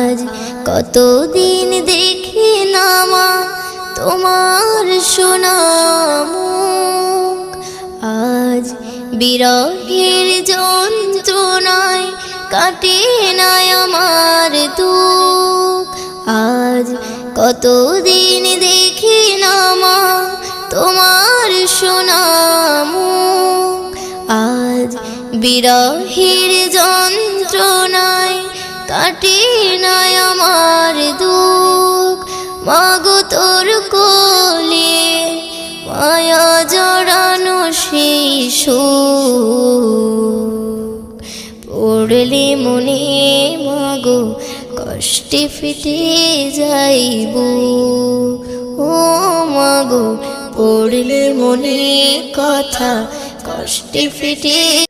আজ কতদিন দেখি না মা তোমার সোনা মুখ, আজ বিরহের যন্ত্রণায় কাটে না আমার দুঃখ। আজ কতদিন দেখি না মা তোমার সোনা মুখ, আজ বিরহের যন্ত্রণায় কাটে না আমার দুঃখ। মাগো তোর কোলে মায়া জড়ানো সেই সুখ, পড়লে মনে মাগো কষ্টে ফেটে যাইব। ও মাগো পড়লে মনে কথা কষ্টে ফেটে